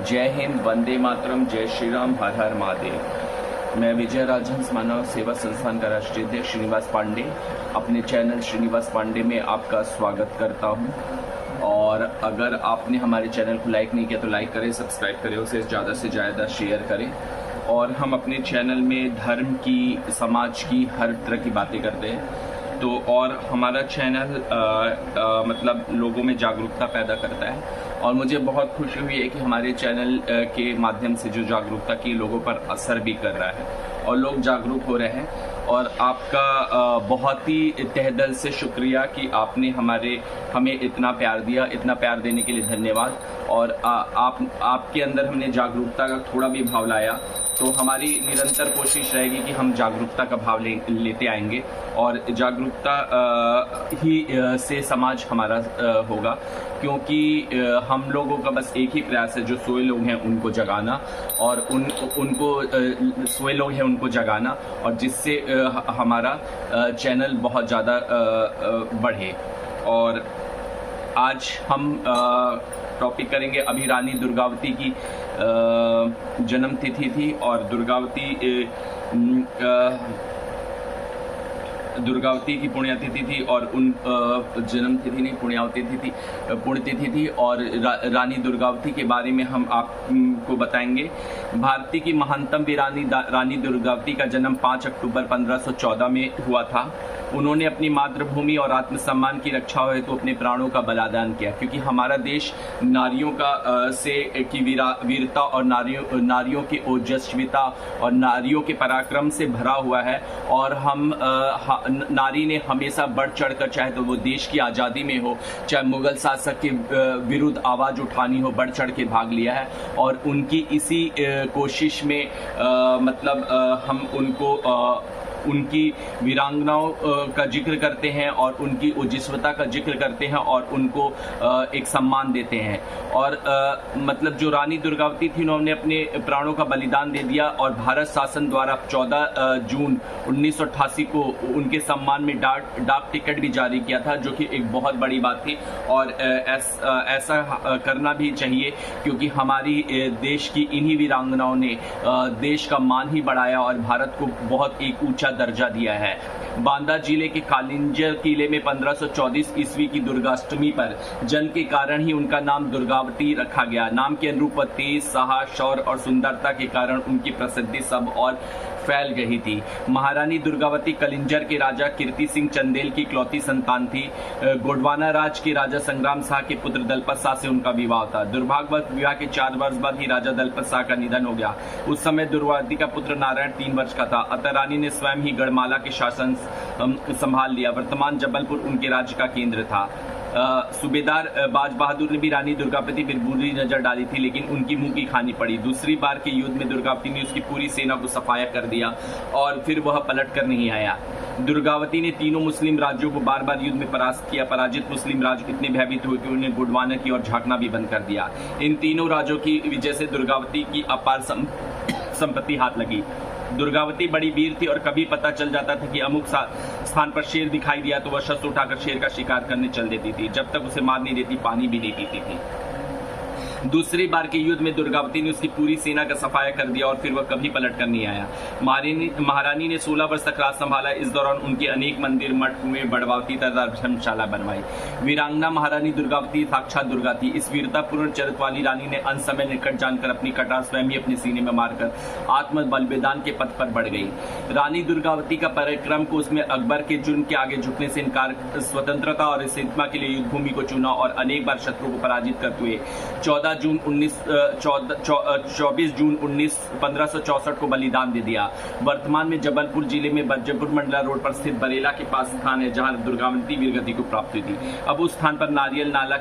जय हिंद, वंदे मातरम, जय श्री राम, हर हर महादेव। मैं विजय राजहंस मानव सेवा संस्थान का राष्ट्रीय अध्यक्ष श्रीनिवास पांडे अपने चैनल श्रीनिवास पांडे में आपका स्वागत करता हूं। और अगर आपने हमारे चैनल को लाइक नहीं किया तो लाइक करें, सब्सक्राइब करें, उसे ज़्यादा से ज़्यादा शेयर करें। और हम अपने चैनल में धर्म की, समाज की, हर तरह की बातें करते हैं। तो और हमारा चैनल मतलब लोगों में जागरूकता पैदा करता है और मुझे बहुत खुशी हुई है कि हमारे चैनल के माध्यम से जो जागरूकता की लोगों पर असर भी कर रहा है और लोग जागरूक हो रहे हैं। और आपका बहुत ही तहे दिल से शुक्रिया कि आपने हमें इतना प्यार दिया। इतना प्यार देने के लिए धन्यवाद। और आपके अंदर हमने जागरूकता का थोड़ा भी भाव लाया तो हमारी निरंतर कोशिश रहेगी कि हम जागरूकता का भाव लेते आएंगे और जागरूकता ही से समाज हमारा होगा। क्योंकि हम लोगों का बस एक ही प्रयास है, जो सोए लोग हैं उनको जगाना और उनको सोए लोग हैं उनको जगाना, और जिससे हमारा चैनल बहुत ज़्यादा बढ़े। और आज हम टॉपिक करेंगे, अभी रानी दुर्गावती की जन्म तिथि थी और दुर्गावती की पुण्यतिथि थी और उन जन्म तिथि नहीं, पुण्यतिथि थी। और रानी दुर्गावती के बारे में हम आपको बताएंगे। भारतीय की महानतम वीरानी रानी दुर्गावती का जन्म 5 अक्टूबर 1514 में हुआ था। उन्होंने अपनी मातृभूमि और आत्मसम्मान की रक्षा हेतु अपने प्राणों का बलिदान किया, क्योंकि हमारा देश नारियों की वीरता और नारियों की ओजस्विता और नारियों के पराक्रम से भरा हुआ है। और नारी ने हमेशा बढ़ चढ़कर, चाहे तो वो देश की आज़ादी में हो, चाहे मुगल शासक के विरुद्ध आवाज़ उठानी हो, बढ़ चढ़ के भाग लिया है। और उनकी इसी कोशिश में हम उनकी वीरांगनाओं का जिक्र करते हैं और उनकी ओजस्वता का जिक्र करते हैं और उनको एक सम्मान देते हैं। और जो रानी दुर्गावती थी, उन्होंने अपने प्राणों का बलिदान दे दिया और भारत शासन द्वारा 14 जून 1988 को उनके सम्मान में डाक टिकट भी जारी किया था, जो कि एक बहुत बड़ी बात थी। और ऐसा करना भी चाहिए, क्योंकि हमारी देश की इन्हीं वीरांगनाओं ने देश का मान ही बढ़ाया और भारत को बहुत एक ऊंचा दर्जा दिया है। बांदा जिले के कालिंजर किले में 1534 ईस्वी की दुर्गाष्टमी पर जन्म के कारण ही उनका नाम दुर्गावती रखा गया। नाम के अनुरूप तेज, साहस, शौर्य और सुंदरता के कारण उनकी प्रसिद्धि सब और फैल गई थी। महारानी दुर्गावती कलिंजर के राजा कीर्ति सिंह चंदेल की इकलौती संतान थी। गोंडवाना राज के राजा संग्राम शाह के पुत्र दलपत शाह से उनका विवाह था। दुर्भाग्यवश विवाह के 4 वर्ष बाद ही राजा दलपत शाह का निधन हो गया। उस समय दुर्गावती का पुत्र नारायण 3 वर्ष का था। अतः रानी ने स्वयं ही गढ़माला के शासन संभाल लिया। वर्तमान जबलपुर उनके राज्य का केंद्र था। सूबेदार बाज बहादुर ने भी रानी दुर्गावती पर बुरी नजर डाली थी, लेकिन उनकी मुंह की खानी पड़ी। दूसरी बार के युद्ध में दुर्गावती ने उसकी पूरी सेना को सफाया कर दिया और फिर वह पलट कर नहीं आया। दुर्गावती ने तीनों मुस्लिम राज्यों को बार बार युद्ध में परास्त किया। पराजित मुस्लिम राज्य इतने भयभीत हुए कि उन्हें गोंडवाना की ओर झांकना भी बंद कर दिया। इन तीनों राज्यों की वजह से दुर्गावती की अपार संपत्ति हाथ लगी। दुर्गावती बड़ी वीर थी और कभी पता चल जाता था कि अमुक स्थान पर शेर दिखाई दिया तो वह शस्त्र उठाकर शेर का शिकार करने चल देती थी। जब तक उसे मार नहीं देती, पानी भी नहीं पीती थी। दूसरी बार के युद्ध में दुर्गावती ने उसकी पूरी सेना का सफाया कर दिया और फिर वह कभी पलट कर नहीं आया। महारानी ने 16 वर्ष तक राज संभाला। इस दौरान उनके अनेक मंदिर, मठ हुए, बड़वावती तथा धर्मशाला बनवाई। वीरांगना महारानी दुर्गावती साक्षात दुर्गा थी। इस वीरतापूर्ण चरित्र वाली रानी ने अंत समय निकट जानकर अपनी कटार स्वयं ही अपने सीने में मारकर आत्म बलिदान के पथ पर बढ़ गई। रानी दुर्गावती का पराक्रम को उसमें अकबर के जुर्म के आगे झुकने से इनकार, स्वतंत्रता और स्थिरता के लिए युद्ध भूमि को चुना और अनेक बार शत्रु को पराजित करते हुए 24 जून 1564 को बलिदान दे दिया। वर्तमान में जबलपुर जिले में बज्जरपुर मंडला रोड पर स्थित बरेला के पास स्थान है, जहां दुर्गावती वीरगति को प्राप्त हुई थी। अब उस स्थान पर नारियल नाला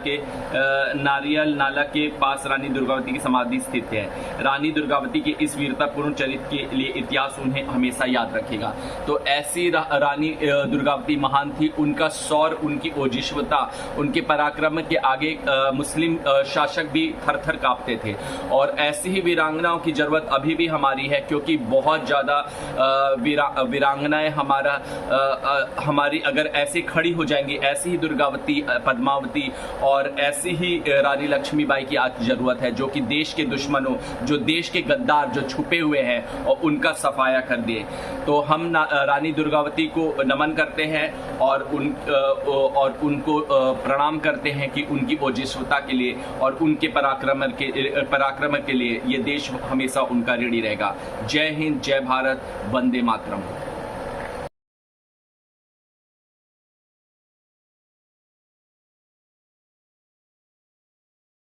के पास रानी दुर्गावती की समाधि स्थित है। रानी दुर्गावती के इस वीरतापूर्ण चरित्र के लिए इतिहास उन्हें हमेशा याद रखेगा। तो ऐसी रानी दुर्गावती महान थी। उनका शौर्य, उनकी ओजस्वता, उनके पराक्रम के आगे मुस्लिम शासक भी थर थर कांपते थे। और ऐसी ही वीरांगनाओं की जरूरत अभी भी हमारी है, क्योंकि बहुत ज़्यादा वीरांगनाएं हमारी अगर ऐसे खड़ी हो जाएंगी, ऐसी ही दुर्गावती, पद्मावती और ऐसी ही रानी लक्ष्मीबाई की आज जरूरत है, जो कि देश के दुश्मनों, जो देश के गद्दार जो छुपे हुए हैं और उनका सफाया कर दिए। तो हम रानी दुर्गावती को नमन करते हैं और उनको प्रणाम करते हैं कि उनकी ओजस्विता के लिए और उनके पराक्रम के लिए ये देश हमेशा उनका ऋणी रहेगा। जय हिंद, जय भारत, वंदे मातरम।